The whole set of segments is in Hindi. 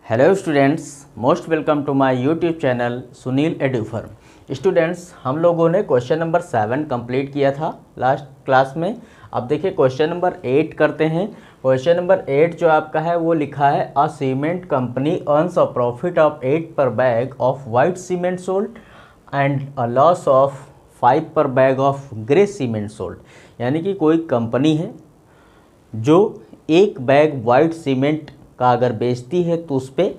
Hello students, most welcome to my YouTube channel Sunil Edufirm. Students, हम लोगों ने क्वेश्चन नंबर 7 कंप्लीट किया था लास्ट क्लास में। अब देखिए क्वेश्चन नंबर 8 करते हैं। क्वेश्चन नंबर 8 जो आपका है वो लिखा है a cement company earns a profit of 8 per bag of white cement sold and a loss of 5 per bag of grey cement sold. यानी कि कोई कंपनी है जो एक बैग वाइट सीमेंट का अगर बेचती है तो उस पर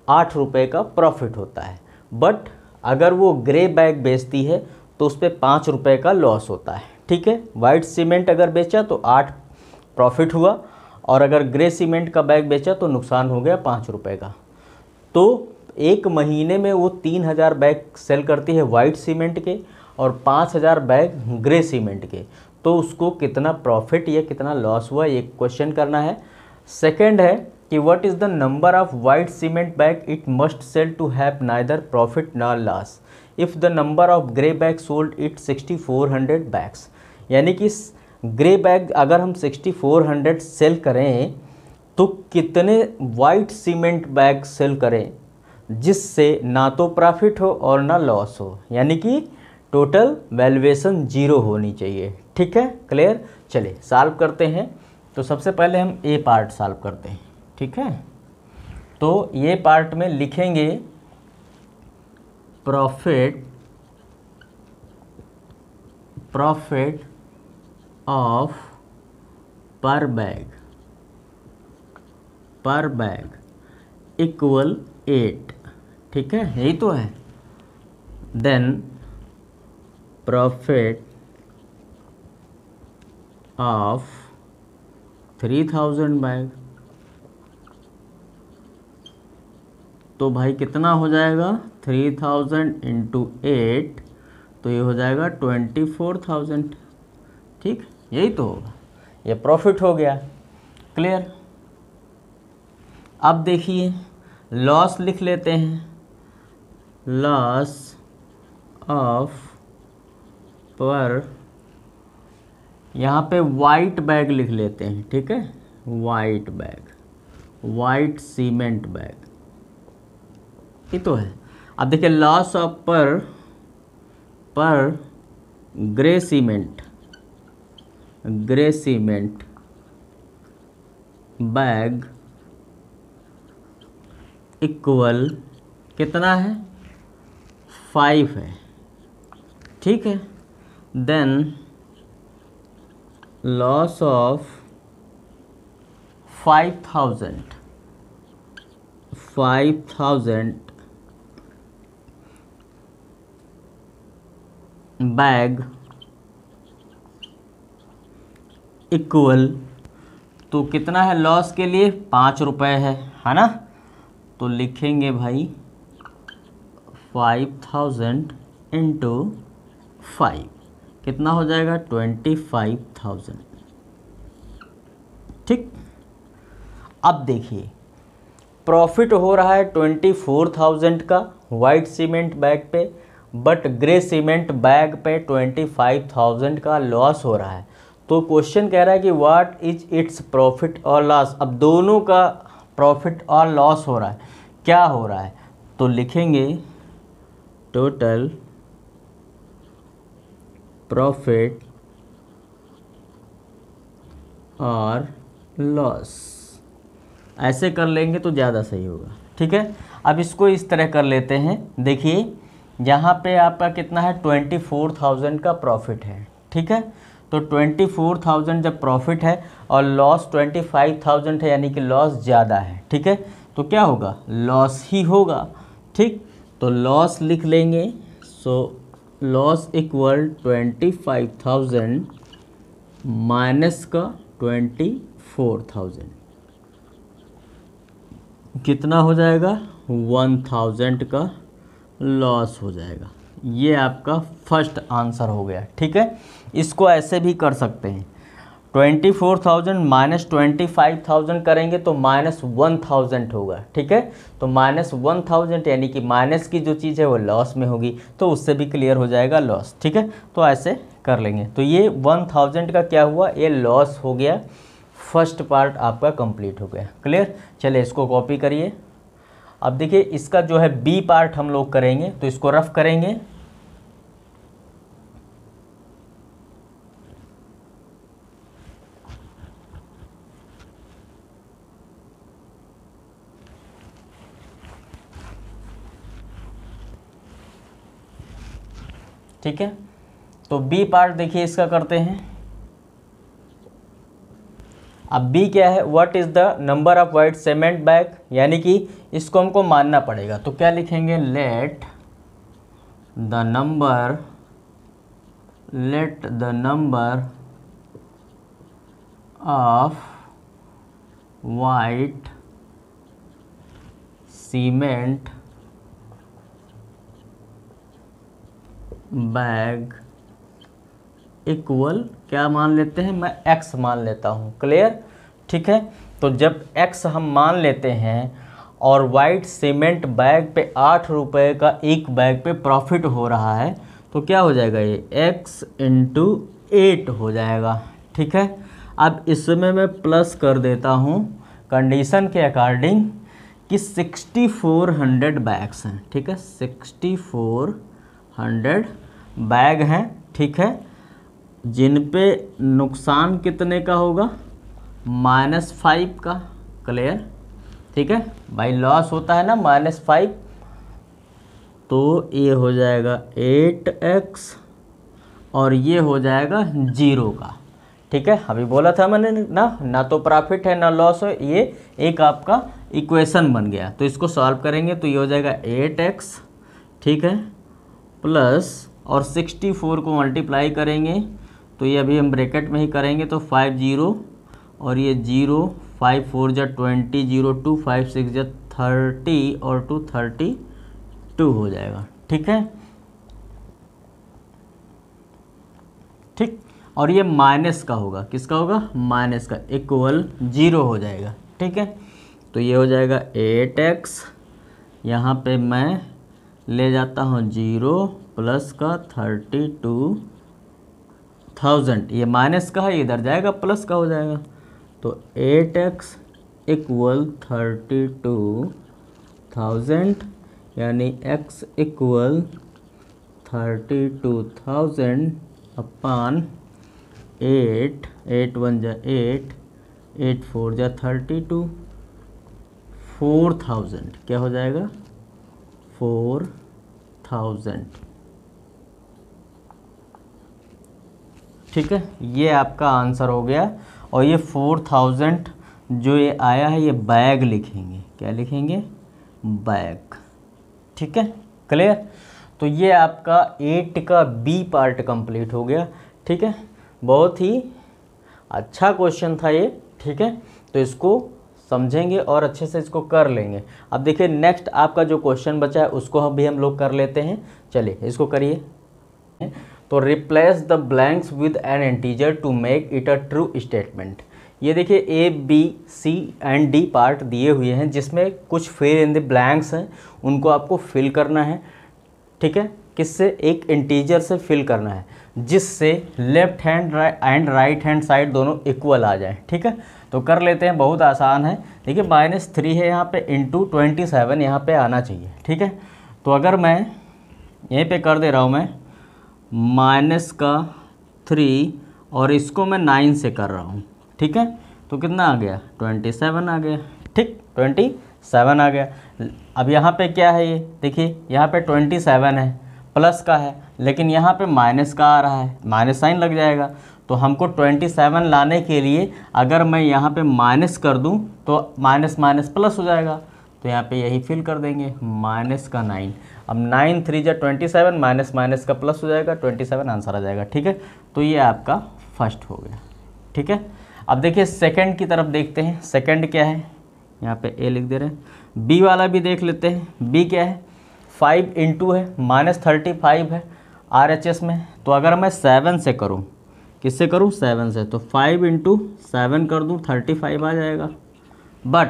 8 रुपये का प्रॉफिट होता है, बट अगर वो ग्रे बैग बेचती है तो उस पर 5 रुपये का लॉस होता है। ठीक है, वाइट सीमेंट अगर बेचा तो 8 प्रॉफिट हुआ और अगर ग्रे सीमेंट का बैग बेचा तो नुकसान हो गया 5 रुपये का। तो एक महीने में वो 3000 बैग सेल करती है वाइट सीमेंट के और 5000 बैग ग्रे सीमेंट के, तो उसको कितना प्रॉफिट या कितना लॉस हुआ ये क्वेश्चन करना है। सेकंड है कि what is the number of white cement bag it must sell to have neither profit nor loss if the number of grey bag sold it 6400 bags. यानी कि ग्रे बैग अगर हम 6400 सेल करें तो कितने वाइट सीमेंट बैग सेल करें जिससे ना तो प्रॉफिट हो और ना लॉस हो, यानी कि टोटल वैल्यूएशन 0 होनी चाहिए। ठीक है, क्लियर। चलिए सॉल्व करते हैं। तो सबसे पहले हम ए पार्ट सॉल्व करते हैं। ठीक है, तो ये पार्ट में लिखेंगे प्रॉफिट ऑफ पर बैग इक्वल 8। ठीक है, यही तो है। देन प्रॉफिट ऑफ 3000 बैग, तो भाई कितना हो जाएगा 3000 इंटू 8, तो ये हो जाएगा 24,000। ठीक, यही तो होगा, ये प्रॉफिट हो गया। क्लियर। अब देखिए लॉस लिख लेते हैं। लॉस ऑफ पर, यहाँ पे वाइट बैग लिख लेते हैं। ठीक है, white bag, white cement bag ये तो है। अब देखिए लॉस ऑफ पर ग्रे सीमेंट बैग इक्वल कितना है 5 है। ठीक है, then loss of 5000 bag equal, तो कितना है लॉस के लिए 5 रुपये है ना। तो लिखेंगे भाई 5000 इंटू 5 कितना हो जाएगा 25,000। ठीक, अब देखिए प्रॉफिट हो रहा है 24,000 का वाइट सीमेंट बैग पे, बट ग्रे सीमेंट बैग पे 25,000 का लॉस हो रहा है। तो क्वेश्चन कह रहा है कि व्हाट इज इट्स प्रॉफिट और लॉस। अब दोनों का प्रॉफिट और लॉस हो रहा है, क्या हो रहा है, तो लिखेंगे टोटल प्रॉफिट और लॉस। ऐसे कर लेंगे तो ज़्यादा सही होगा। ठीक है, अब इसको इस तरह कर लेते हैं। देखिए यहाँ पे आपका कितना है 24,000 का प्रॉफिट है। ठीक है, तो 24,000 जब प्रॉफिट है और लॉस 25,000 है, यानी कि लॉस ज़्यादा है। ठीक है, तो क्या होगा लॉस ही होगा। ठीक, तो लॉस लिख लेंगे। सो लॉस इक्वल 25,000 माइनस का 24,000 कितना हो जाएगा 1000 का लॉस हो जाएगा। ये आपका फर्स्ट आंसर हो गया। ठीक है, इसको ऐसे भी कर सकते हैं 24,000 माइनस 25,000 करेंगे तो -1000 होगा। ठीक है, तो -1000 यानी कि माइनस की जो चीज़ है वो लॉस में होगी, तो उससे भी क्लियर हो जाएगा लॉस। ठीक है, तो ऐसे कर लेंगे। तो ये 1000 का क्या हुआ, ये लॉस हो गया। फर्स्ट पार्ट आपका कंप्लीट हो गया। क्लियर। चलिए इसको कॉपी करिए अब देखिए इसका जो है बी पार्ट हम लोग करेंगे, तो इसको रफ करेंगे। ठीक है, तो बी पार्ट देखिए इसका करते हैं। अब बी क्या है, what is the number of white cement bag, यानी कि इसको हमको मानना पड़ेगा। तो क्या लिखेंगे, let the number of white cement bag equal, क्या मान लेते हैं, मैं x मान लेता हूँ। क्लियर, ठीक है। तो जब x हम मान लेते हैं और वाइट सीमेंट बैग पे 8 रुपये का एक बैग पे प्रॉफिट हो रहा है, तो क्या हो जाएगा, ये x इंटू 8 हो जाएगा। ठीक है, अब इसमें मैं प्लस कर देता हूँ कंडीशन के अकॉर्डिंग कि 6400 बैग्स हैं। ठीक है, 6400 बैग हैं। ठीक है, जिन पे नुकसान कितने का होगा, -5 का। क्लियर, ठीक है भाई, लॉस होता है ना -5, तो ये हो जाएगा 8x और ये हो जाएगा 0 का। ठीक है, अभी बोला था मैंने ना तो प्रॉफिट है ना लॉस है, ये एक आपका इक्वेशन बन गया। तो इसको सॉल्व करेंगे तो ये हो जाएगा 8x, ठीक है, प्लस और 64 को मल्टीप्लाई करेंगे तो ये अभी हम ब्रैकेट में ही करेंगे, तो 50 और ये 0, 5 4 जा 20, 0 2 5 6 जा 30 और 2 32 हो जाएगा। ठीक है, ठीक, और ये माइनस का होगा, किसका होगा, माइनस का, इक्वल 0 हो जाएगा। ठीक है, तो ये हो जाएगा 8x, यहाँ पे मैं ले जाता हूँ 0 प्लस का 32,000, ये माइनस का है, इधर जाएगा प्लस का हो जाएगा। तो 8x इक्वल 32,000, यानी x इक्वल 32,000 अपॉन 8, 8 1 जा 8, 8 4 जा 32, 4000, क्या हो जाएगा, 4000। ठीक है, ये आपका आंसर हो गया। और ये 4000 जो ये आया है, ये बैग लिखेंगे, क्या लिखेंगे, बैग। ठीक है, क्लियर। तो ये आपका 8 का बी पार्ट कंप्लीट हो गया। ठीक है, बहुत ही अच्छा क्वेश्चन था ये। ठीक है, तो इसको समझेंगे और अच्छे से इसको कर लेंगे। अब देखिए नेक्स्ट आपका जो क्वेश्चन बचा है उसको भी हम लोग कर लेते हैं। चलिए इसको करिए। तो replace the blanks with an integer to make it a true statement. ये देखिए A B C and D part दिए हुए हैं जिसमें कुछ फिल इन द ब्लैंक्स हैं, उनको आपको फिल करना है। ठीक है, किससे, एक इंटीजर से फिल करना है जिससे left hand and right hand side दोनों इक्वल आ जाए। ठीक है, तो कर लेते हैं, बहुत आसान है। देखिए -3 है यहाँ पे, इंटू 27 यहाँ पे आना चाहिए। ठीक है, तो अगर मैं यहीं पे कर दे रहा हूँ मैं -3 और इसको मैं 9 से कर रहा हूँ। ठीक है, तो कितना आ गया, 27 आ गया। ठीक, 27 आ गया। अब यहाँ पे क्या है, ये देखिए यहाँ पे 27 है, प्लस का है, लेकिन यहाँ पे माइनस का आ रहा है, माइनस साइन लग जाएगा। तो हमको 27 लाने के लिए अगर मैं यहाँ पे माइनस कर दूँ तो माइनस माइनस प्लस हो जाएगा, तो यहाँ पे यही फिल कर देंगे, माइनस का 9। अब 9 3 जा 27, माइनस माइनस का प्लस हो जाएगा, 27 आंसर आ जाएगा। ठीक है, तो ये आपका फर्स्ट हो गया। ठीक है, अब देखिए सेकंड की तरफ देखते हैं। सेकंड क्या है, यहाँ पे ए लिख दे रहे हैं। बी वाला भी देख लेते हैं। बी क्या है, 5 इंटू है, -35 है RHS में। तो अगर मैं 7 से करूँ, किससे करूँ, 7 से, तो 5 इंटू 7 कर दूँ, 35 आ जाएगा। बट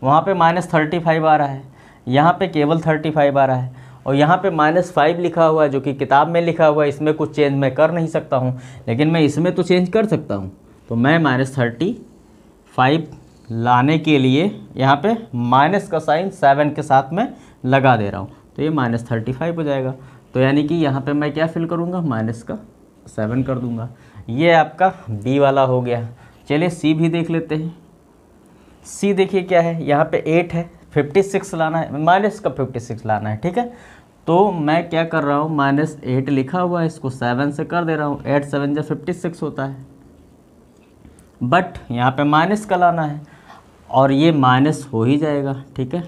वहाँ पे -35 आ रहा है, यहाँ पे केवल 35 आ रहा है, और यहाँ पे -5 लिखा हुआ है जो कि किताब में लिखा हुआ है। इसमें कुछ चेंज मैं कर नहीं सकता हूँ, लेकिन मैं इसमें तो चेंज कर सकता हूँ। तो मैं -35 लाने के लिए यहाँ पे माइनस का साइन 7 के साथ में लगा दे रहा हूँ, तो ये -35 हो जाएगा। तो यानी कि यहाँ पे मैं क्या फिल करूँगा, माइनस का 7 कर दूँगा। ये आपका बी वाला हो गया। चलिए सी भी देख लेते हैं। सी देखिए क्या है, यहाँ पे 8 है, 56 लाना है, माइनस का 56 लाना है, ठीक है। तो मैं क्या कर रहा हूँ, -8 लिखा हुआ है, इसको 7 से कर दे रहा हूँ, 8 7 जा 56 होता है। बट यहाँ पे माइनस का लाना है और ये माइनस हो ही जाएगा, ठीक है।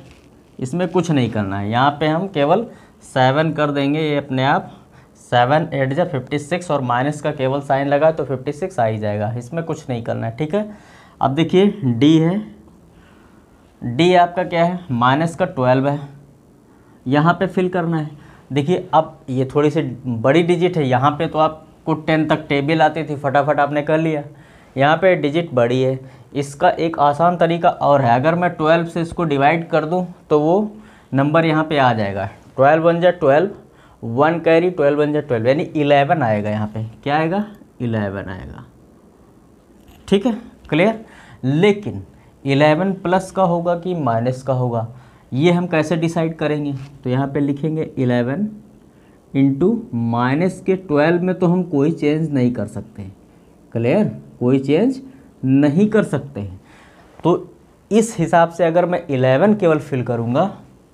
इसमें कुछ नहीं करना है, यहाँ पे हम केवल 7 कर देंगे, ये अपने आप 7 8 जा 56 और माइनस का केवल साइन लगा तो 56 आ ही जाएगा, इसमें कुछ नहीं करना है, ठीक है। अब देखिए डी है, डी आपका क्या है, माइनस का 12 है, यहाँ पे फिल करना है। देखिए अब ये थोड़ी सी बड़ी डिजिट है, यहाँ पे तो आपको 10 तक टेबल आती थी, फटाफट आपने कर लिया। यहाँ पे डिजिट बड़ी है, इसका एक आसान तरीका और है, अगर मैं 12 से इसको डिवाइड कर दूँ तो वो नंबर यहाँ पे आ जाएगा, 12 1 जा 12, 1 कैरी 12 1 जा 12, यानी 11 आएगा। यहाँ पे क्या आएगा, 11 आएगा, ठीक है, क्लियर। लेकिन 11 प्लस का होगा कि माइनस का होगा, ये हम कैसे डिसाइड करेंगे, तो यहाँ पे लिखेंगे 11 इंटू माइनस के 12 में तो हम कोई चेंज नहीं कर सकते, क्लियर, कोई चेंज नहीं कर सकते हैं। तो इस हिसाब से अगर मैं 11 केवल फिल करूँगा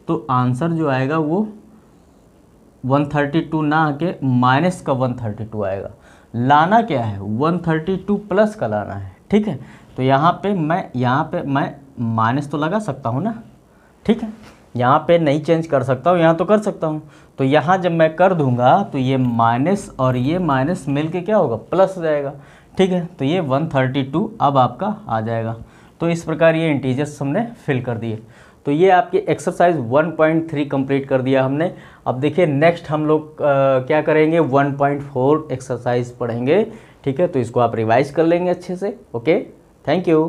तो आंसर जो आएगा वो 132 ना आके माइनस का 132 आएगा। लाना क्या है, 132 प्लस का लाना है, ठीक है। तो यहाँ पे मैं माइनस तो लगा सकता हूँ ना, ठीक है, यहाँ पे नहीं चेंज कर सकता हूँ, यहाँ तो कर सकता हूँ। तो यहाँ जब मैं कर दूंगा तो ये माइनस और ये माइनस मिल के क्या होगा, प्लस हो जाएगा, ठीक है। तो ये 132 अब आपका आ जाएगा। तो इस प्रकार ये इंटीजर्स हमने फिल कर दिए। तो ये आपकी एक्सरसाइज 1.3 कंप्लीट कर दिया हमने। अब देखिए नेक्स्ट हम लोग क्या करेंगे, 1.4 एक्सरसाइज पढ़ेंगे, ठीक है। तो इसको आप रिवाइज कर लेंगे अच्छे से। Okay, thank you.